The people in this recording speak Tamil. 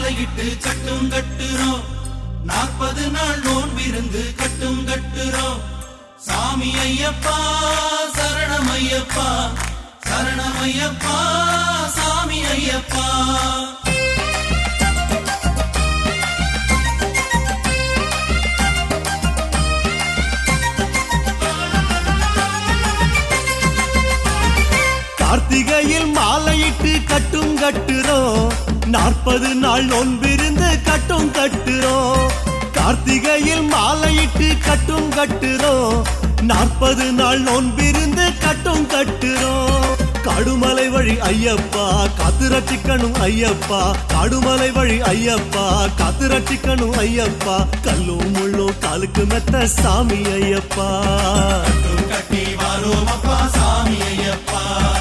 மாலையிட்டு கட்டும் கட்டுறோம் 40 நாள் நோன்பிருந்து கட்டும் கட்டுறோம் சாமி ஐயப்பா சரணமையப்பா சரணமையப்பா சாமி ஐயப்பா கார்த்திகையில் மாலையிட்டு கட்டும் கட்டுறோம் 40 நாள் நோன்பிருந்து கட்டும் கட்டுறோம் கார்த்திகையில் மாலையிட்டு கட்டும் கட்டுறோம் 40 நாள் நோன்பிருந்து கட்டும் கட்டுறோம் காடுமலை வழி ஐயப்பா காத்து ரட்சிக்கணும் ஐயப்பா காடுமலை வழி ஐயப்பா காத்து ரட்சிக்கணும் ஐயப்பா கல்லும் முள்ளும் காலுக்கு மெத்த சாமி ஐயப்பா கட்டி வாரோம் அப்பா சாமி